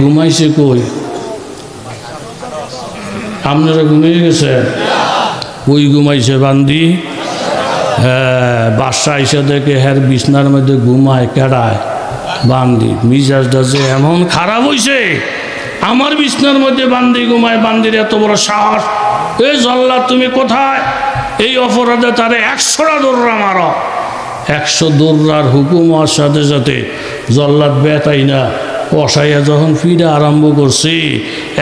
ঘুমাইছে কই? আপনারা ঘুমিয়ে গেছে? ওই ঘুমাইছে বান্দি। হ্যাঁ, বাদশা এসে দেখে হ্যার বিছনার মধ্যে ঘুমায় কেডায়? বান্দি। মিজাজটা যে এমন খারাপ হইছে, আমার বিছনার মধ্যে বান্দি ঘুমায়, বান্দির এত বড় সাহস! এ জল্লাদ তুমি কোথায়? এই অপরাধে তারে 100টা দৌড়া মারো। 100 দৌড়ার হুকুম হওয়ার সাথে সাথে জল্লাদ বেতাই না কষাইয়া যখন ফিরে আরম্ভ করছি,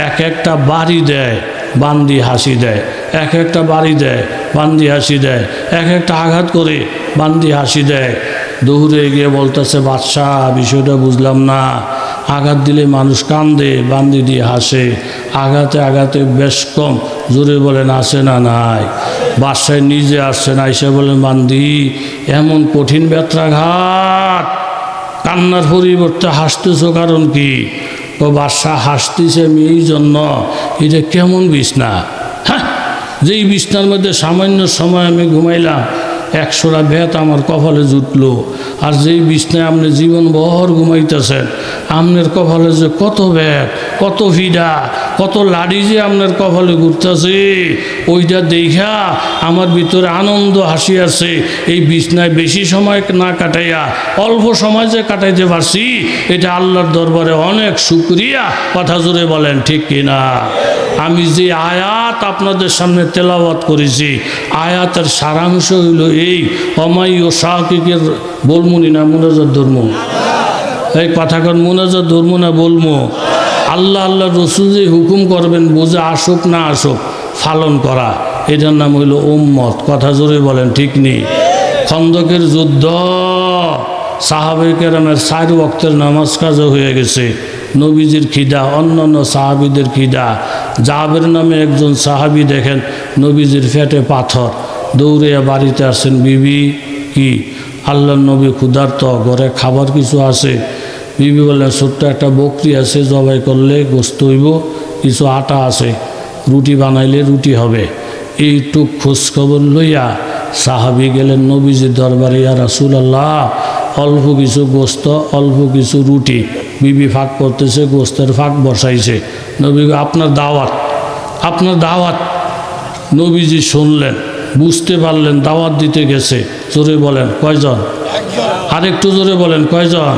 এক একটা বাড়ি দেয়, বান্দি হাসি দেয়, এক একটা বাড়ি দেয়, বান্দি হাসি দেয়, এক একটা আঘাত করে বান্দি হাসি দেয়। দৌড়ে গিয়ে বলতেছে, বাদশাহ বিষয়টা বুঝলাম না, আঘাত দিলে মানুষ কান্দে, বান্দি দিয়ে হাসে, আঘাতে আঘাতে বেশ কম। জোরে বলেন আসে না নাই? বাদশাহ নিজে আসছে না, এসে বলেন বান্দি এমন কঠিন ব্যত্রাঘাত, কান্নার পরিবর্তে হাসতেছ কারণ কি? ও বাদশাহ হাসতেছে আমি এই জন্য, এটা কেমন বিছনা, হ্যাঁ, যেই বিছনার মধ্যে সামান্য সময় আমি ঘুমাইলাম 100টা ভেত আমার কপালে জুটলো, আর যেই বিছনায় আপনি জীবনভর ঘুমাইতেছেন, আপনার কপালে যে কত ভেত, কত ভিডা, কত লাড়ি যে আপনার কপালে ঘুরতেছে, ওইটা দেখা আমার ভিতরে আনন্দ হাসি আছে। এই বিছনায় বেশি সময় না কাটাইয়া অল্প সময় যে কাটাইতে পারছি, এটা আল্লাহর দরবারে অনেক শুকরিয়া। কথা জোরে বলেন ঠিক কিনা? আমি যে আয়াত আপনাদের সামনে তেলাওয়াত করেছি, আয়াতের সারাংশ হইল এই, অমাই ও শাহকিকের বলমুনি না মুনাজাত ধর্ম, এই কথাকার মুনাজাত ধর্ম না বলমু। আল্লাহ আল্লাহ রসুল যে হুকুম করবেন বোঝা আসুক না আসুক পালন করা, এটার নাম হইল উম্মত। কথা জোরে বলেন ঠিক নেই? খন্দকের যুদ্ধ, সাহাবে কেরামের 4 ওয়াক্তের নামাজ কাজও হয়ে গেছে, নবীজির খিদা, অন্যান্য সাহাবিদের খিদা। জাবের নামে একজন সাহাবি দেখেন নবীজির পেটে পাথর, দৌড়ে বাড়িতে আসছেন, বিবি কি আল্লাহর নবী ক্ষুধার্ত, ঘরে খাবার কিছু আছে? বিবি বললেন ছোট্ট একটা বকরি আছে, জবাই করলে গোস্ত হইব, কিছু আটা আছে, রুটি বানাইলে রুটি হবে। এইটুক খোঁজখবর লইয়া সাহাবি গেলেন নবীজির দরবারে, ইয়া রাসূলুল্লাহ অল্প কিছু গোস্ত, অল্প কিছু রুটি। বিবি ফাঁক করতেছে, গোস্তের ফাঁক বসাইছে। নবী আপনার দাওয়াত, আপনার দাওয়াত। নবীজি শুনলেন, বুঝতে পারলেন দাওয়াত দিতে গেছে। জোরে বলেন কয়জন? আরেকটু জোরে বলেন কয়জন?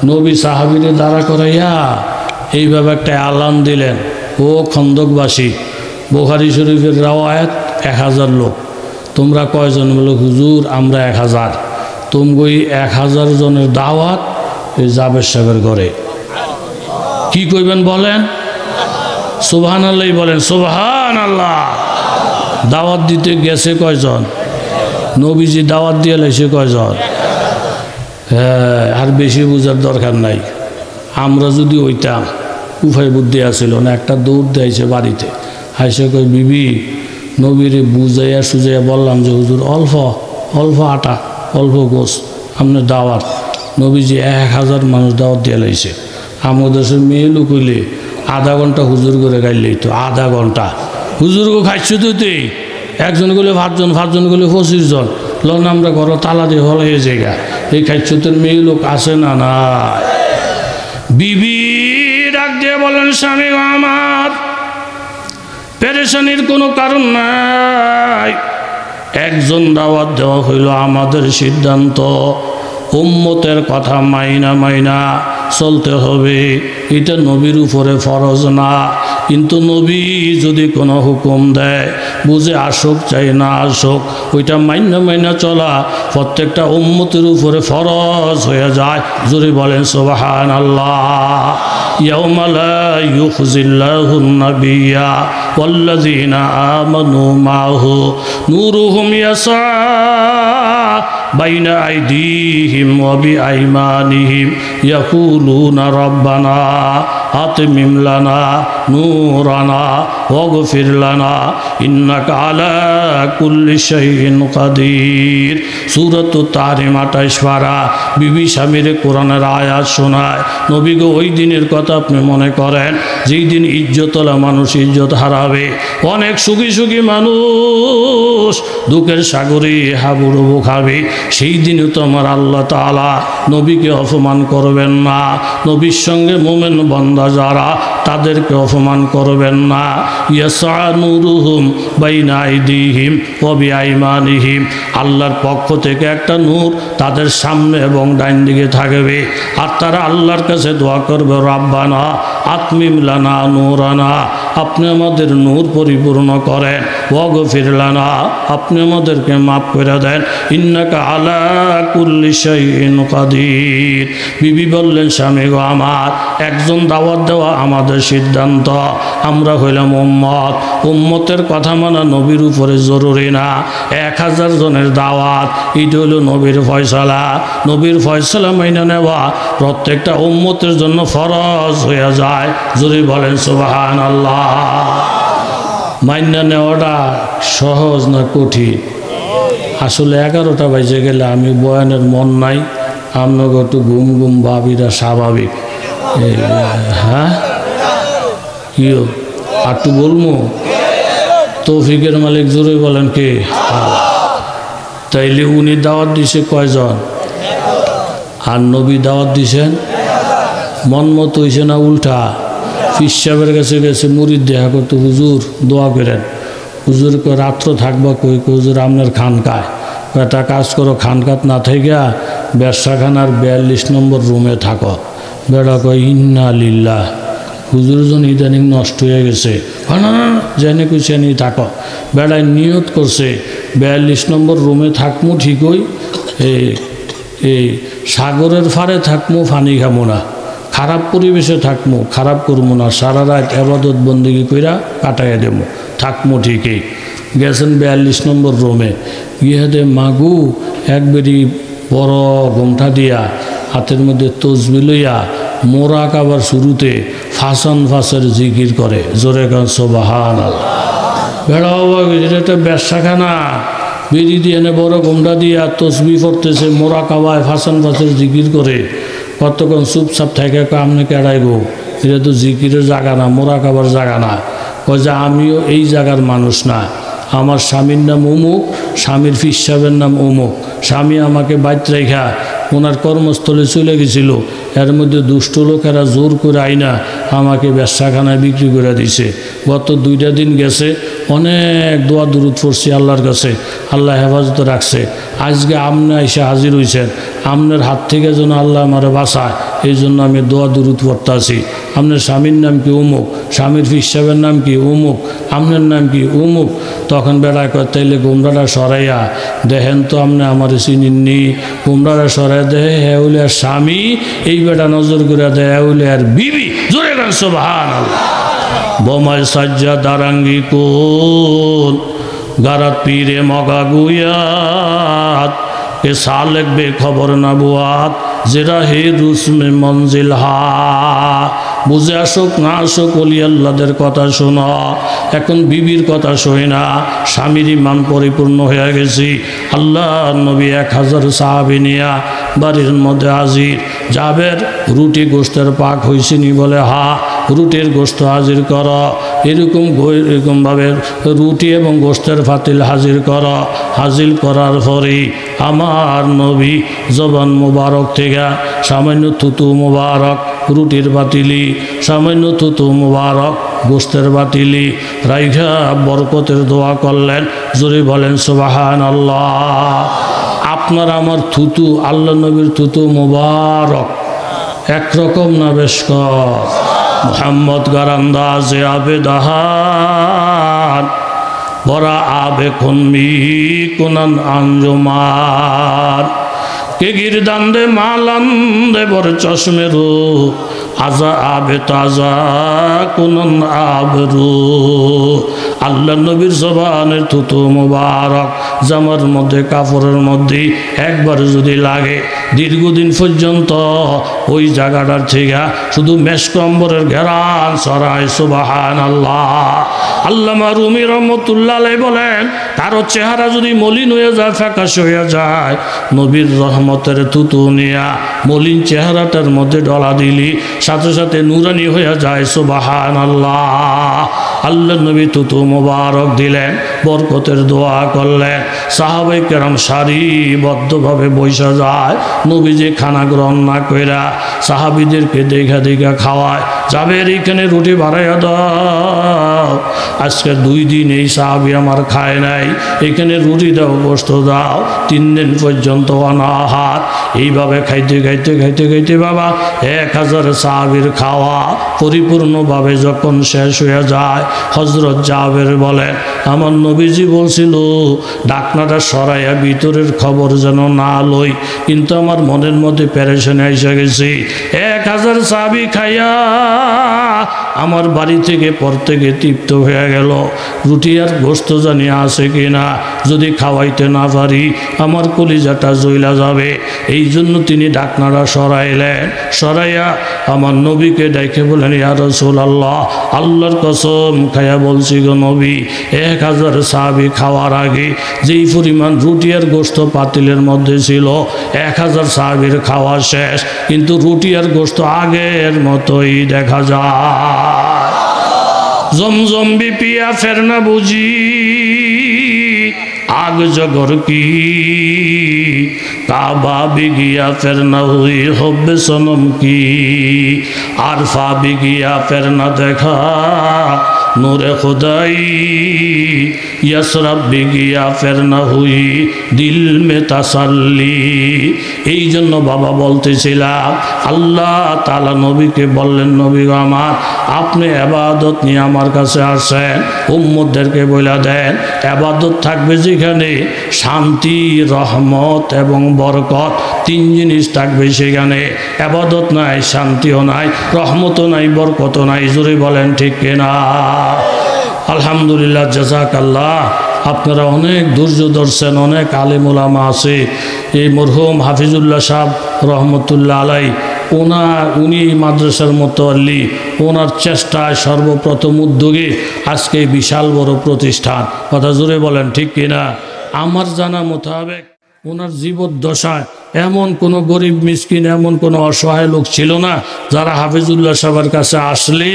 নবী সাহাবীরে দাঁড়া করাইয়া এইভাবে একটা আলান দিলেন, ও খন্দকবাসী, বুখারী শরীফের রাওয়ায়াত 1000 লোক, তোমরা কয়জন? বলে হুজুর আমরা 1000। তোমগই 1000 জনের দাওয়াত এই জাবের সাহেবের ঘরে। কি কইবেন বলেন? সুবহানাল্লাহ বলেন, সুবহানাল্লাহ। দাওয়াত দিতে গেছে কয়জন? নবীজি দাওয়াত দিয়ে লাইছে কয়জন? হ্যাঁ, আর বেশি বোঝার দরকার নাই। আমরা যদি ওইটাম, উপায় বুদ্ধি আসিল না, একটা দৌড় দিয়েছে বাড়িতে, হাইসে কই বিবি নবীরে বুঝাইয়া সুজাইয়া বললাম যে হুজুর অল্প অল্প আটা, অল্প গোস্ত, আপনার দাওয়াত। নবীজি 1000 মানুষ দাওয়াত দিয়ে লাইছে। আমাদের দেশের মেয়ে লোক হইলে আধা ঘন্টা হুজুর করে গাইলেই তো, আধা ঘন্টা হুজুর গো খাইছো তুই, একজন গেলে 5 জন, 5 জন গেলে 25 জন, লন আমরা ঘর তালা দিয়ে হল হয়ে জায়গা। এই খাইছোতের মেয়ে লোক আসে না? না। বিবি ডাক দিয়ে বলেন, স্বামী আমার পেরেশানির কোনো কারণ নাই, একজন দাওয়াত দেওয়া হইল আমাদের সিদ্ধান্ত, উম্মতের কথা মাইনা মাইনা চলতে হবে, এটা নবীর উপরে ফরজ না। কিন্তু নবী যদি কোনো হুকুম দেয়, বুঝে আসুক চাই না আসুক, ওইটা মাইনা মাইনা চলা প্রত্যেকটা উম্মতের উপরে ফরজ হয়ে যায়। জোরে বলেন সুবহানাল্লাহ। ইয়াউমা লা ইউখজিল্লাহুন নাবিয়্যা ওয়াল্লাযীনা আমানু মাহু নূরুহুম ইয়াসা বাইনা আইদিহিম ওয়া বিআইমানিহিম ইয়াকুলুনা রাব্বানা আতমিম লানা নূরানা ওয়াগফির লানা ইন্নাকা আলা কুল্লি শাইইন কাদির। সূরাতুত তাহরিম 28 পারা। বিবি স্বামীরে কোরআনের আয়াত শোনায়। নবী গো ওই দিনের কথা আপনি মনে করেন যেই দিন ইজ্জতওয়ালা মানুষ ইজ্জত হারাবে, অনেক সুখী সুখী মানুষ দুঃখের সাগরে হাবুডুবু খাবে। সেই দিনে তো আমার আল্লাহ তাআলা নবীকে অপমান করবেন না, নবীর সঙ্গে মোমেন বান্দা যারা তাদেরকে অপমান করবেন না। ইয়াসআ নূরুহুম বাইনা আইদিহিম ওয়া বিআইমানিহিম, আল্লাহর পক্ষ থেকে একটা নূর তাদের সামনে এবং ডাইন দিকে থাকবে, আর তারা আল্লাহর কাছে দোয়া করবে, রাব্বানা আতমিম লানা নূরানা, আপনি আমাদের নূর পরিপূর্ণ করেন, ওয়াগফির লানা, আপনি আমাদেরকে মাফ করে দেন, ইন্নাকা আলা কুল্লি শাইইন কাদির। বিবি বললেন, স্বামী গো আমার, একজন দাওয়াত দেওয়া আমাদের সিদ্ধান্ত, আমরা হইলাম উম্মত, উম্মতের কথা মানা নবীর উপরে জরুরি না। 1000 জনের দাওয়াত, এটা হলো নবীর ফয়সালা, নবীর ফয়সালা মাইনা নেওয়া প্রত্যেকটা উম্মতের জন্য ফরজ হয়ে যায়। যদি বলেন সুবহানাল্লাহ। মাইনা নেওয়াটা সহজ না কঠিন? আসলে 11টা বাজে গেলে আমি বয়ানের মন নাই, আপনাকে একটু ঘুম ঘুম ভাবিরা স্বাভাবিক। হ্যাঁ কিও আর একটু বলবো? তৌফিকের মালিক জোরে বলেন কে? তাইলে উনি দাওয়াত দিছে কয়জন? আর নবী দাওয়াত দিছেন মন মতো হয়েছে না উল্টা? পীর সাহেবের কাছে গেছে মুরিদ দেখা করতে, হুজুর দোয়া করেন। হুজুর কয় রাত্র থাকবা কই? হুজুর আপনার খানকায়। একটা কাজ করো, খানকাত না থেকে ব্যবসাখানার 42 নম্বর রুমে থাকো। বেড়া কয় ইন্না লিল্লাহ, হুজুর জন ইদানিং নষ্ট হয়ে গেছে। না না জেনে কুছে নিয়ে থাকো। বেড়ায় নিয়ত করছে 42 নম্বর রুমে থাকমু, ঠিকই এই সাগরের ফারে থাকমু, পানি খামো না, খারাপ পরিবেশে থাকমু, খারাপ করবো না, সারা রাত আবাদত বন্দেগি কইরা কাটাইয়া দেবো, থাকমু ঠিকই। গেছেন 42 নম্বর রুমে, গিয়ে দে মাগু একবারই বড় ঘোমটা দিয়া হাতের মধ্যে তসবি লইয়া মোরাক আবার শুরুতে ফাঁসান ফাঁসের জিকির করে, জোরে গান সুবহানাল্লাহ। বেড়া বাবা, এটা একটা ব্যবসাখানা, বেরি দিয়ে এনে বড় ঘোমটা দিয়া তসবি পড়তেছে, মোরাক আবার ফাঁসান ফাঁসের জিকির করে। কতক্ষণ চুপচাপ থাকে, আপনি কেড়াই গো, এটা তো জিকিরের জায়গা না, মোরাক আবার জায়গা না। কয় যে আমিও এই জায়গার মানুষ না, আমার স্বামীর নাম অমুক, স্বামীর পীর সাহেবের নাম অমুক, স্বামী আমাকে বাইত রেখা ওনার কর্মস্থলে চলে গেছিল, এর মধ্যে দুষ্ট লোকেরা জোর করে আইনা আমাকে ব্যবসাখানায় বিক্রি করে দিছে। গত 2টা দিন গেছে, অনেক দোয়া দুরুদ পড়ছি আল্লাহর কাছে, আল্লাহ হেফাজতে রাখছে। আজকে আপনি এসে হাজির হয়েছেন, আপনার হাত থেকে যেন আল্লাহ আমারে বাঁচায়, এই জন্য আমি দোয়া দুরুদ পড়তেছি। আপনার স্বামীর নাম কি? অমুক। স্বামীর পীর সাহেবের নাম কি? অমুক। আপনার নাম কি? অমুক। তখন বেড়া কয় তাইলে গোমরাটা সরাইয়া দেখেন তো, আপনি আমার চিনিননি। গোমরাটা সরাই দেয় হেউলিয়ার স্বামী, এই বেটা নজর করে দেয় হেউলিয়ার বিবি। জোরে গান সুবহানাল্লাহ। বোমায় সাজ্জা দারাঙ্গি কোন গারাত পীরে মগা গুয়াত, এ সালেক বে খবর নবুয়াত, যেরা হে রুসমে মঞ্জিল হা। বুঝে আসুক না আসুক অলি আল্লাহদের কথা শোনা। এখন বিবির কথা শোয় না, স্বামীর ইমান পরিপূর্ণ হয়ে গেছি। আল্লাহ নবী 1000 সাহাবী নিয়া বাড়ির মধ্যে হাজির। যাবের রুটি গোস্তের পাক হয়েছিনি? বলে হা। রুটির গোস্ত হাজির কর। এরকমভাবে রুটি এবং গোস্তের ফাতিল হাজির কর। হাজির করার পরেই আমার নবী জবান মুবারক থেকে সামান্য থুতু মুবারক রুটির বাতিলি, সামান্য থুতু মুবারক গোস্তের বাতিলি রাইখা বরকতের দোয়া করলেন। জোরে বলেন সুবহানাল্লাহ। আপনার আমার থুতু আল্লাহ নবীর থুতু মুবারক একরকম না বেশ কর? মোহাম্মদ গারান্দাজে আবেদাহান বরা আবে খুনমি কুনান আঞ্জুমান কে গিরদান্দে মালান্দে বর চশমেরু আজা আবে তাজা কুনান আবরু। আল্লাহ নবীর জবানের থুতু মুবারক জামার মধ্যে কাপড়ের মধ্যে একবার যদি লাগে, দীর্ঘদিন পর্যন্ত ওই জায়গাটার থেকে শুধু মেশকম্বরের ঘেরান ছড়ায়। সুবহানাল্লাহ। আল্লামা রুমি রহমতুল্লাহ আলাইহি বলেন, কারো চেহারা যদি মলিন হয়ে যায়, ফ্যাকাশ হয়ে যায়, নবীর রহমতের থুতু নিয়া মলিন চেহারাটার মধ্যে ডলা দিলি সাথে সাথে নুরানি হয়ে যায়। সুবহানাল্লাহ। আল্লাহ নবী থুতু মুবারক দিলেন, বরকতের দোয়া করলেন। সাহাবায়ে কেরাম সারিবদ্ধভাবে বসে যায়। নবীজি খানা গ্রহণ না কইরা সাহাবীদেরকে দেখা দেখা খাওয়ায়। জাবের এইখানে রুটি বাড়াইয়া দাও, আজকে 2 দিন এই সাহাবী আমার খায় নাই, এখানে রুটি দাও, গোশত দাও। 3 দিন পর্যন্ত অনাহার। এইভাবে খাইতে খাইতে খাইতে খাইতে বাবা 1000 সাহাবীর খাওয়া পরিপূর্ণভাবে যখন শেষ হয়ে যায়, হযরত জাবের বলেন, আমার নবীজি বলছিল ডাকনাটা সরাইয়া ভিতরের খবর যেন না লই, কিন্তু আমার মনের মধ্যে পেরেশানি এসে গেছি। 1000 সাহাবী খাইয়া আমার বাড়ি থেকে থেকে তৃপ্ত হয়ে গেল। রুটি আর গোশত জানি আছে কিনা, যদি খাওয়াইতে না পারি আমার কলিজাটা জ্বলা যাবে। এই জন্য তিনি ডাকনাটা সরাইলেন। সরাইয়া আমার নবীকে ডেকে বলেন, ইয়া রাসূলুল্লাহ, আল্লাহর কসম খাইয়া বলছি গো নবী, 1000 সাহাবী খাওয়ার আগে যেই পরিমাণ রুটি আর গোশত পাতিলের মধ্যে ছিল, 1000 সাহাবীর খাওয়া শেষ, কিন্তু রুটি আর গোশত আগের মতোই দেখা যায়। জমজম বিপিয়া ফের না বুঝি आग जगर की काबा भी गया फिर न हुई हुब्ब सनम की आरफा भी गया फिर न देखा नूरे खुदाई यसरब भी गया फिर न हुई दिल में तसल्ली। এই জন্য বাবা বলতেছিলাম, আল্লাহ তাআলা নবীকে বললেন, নবী আমার আপনি ইবাদত নিয়ে আমার কাছে আসেন, উম্মতদেরকে বলে দেন ইবাদত থাকবে যেখানে শান্তি, রহমত এবং বরকত, 3 জিনিস থাকবে সেখানে। ইবাদত নাই, শান্তিও নাই, রহমতও নাই, বরকতও নাই। জোরে বলেন ঠিক কিনা? আলহামদুলিল্লাহ, জাযাকাল্লাহ। আপনারা অনেক ধৈর্য ধরছেন, অনেক আলেম ওলামা আছে। এই মরহুম হাফিজুল্লাহ সাহেব রহমতুল্লাহ আলাই, উনি মাদ্রাসার মোতাল্লি, ওনার চেষ্টায় সর্বপ্রথম উদ্যোগে আজকে এই বিশাল বড় প্রতিষ্ঠান। কথা জোরে বলেন ঠিক কিনা? আমার জানা মোতাবেক ওনার জীবদ্দশায় এমন কোনো গরিব মিসকিন, এমন কোনো অসহায় লোক ছিল না যারা হাফিজুল্লাহ সাহেবের কাছে আসলে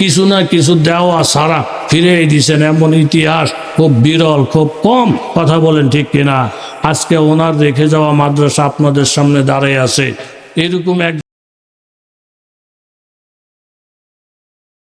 কিছু না কিছু দেওয়া ছাড়া ফিরে দিয়েছেন। এমন ইতিহাস খুব বিরল, খুব কম। কথা বলেন ঠিক কিনা? আজকে ওনার রেখে যাওয়া মাদ্রাসা আপনাদের সামনে দাঁড়িয়ে আছে। এরকম এক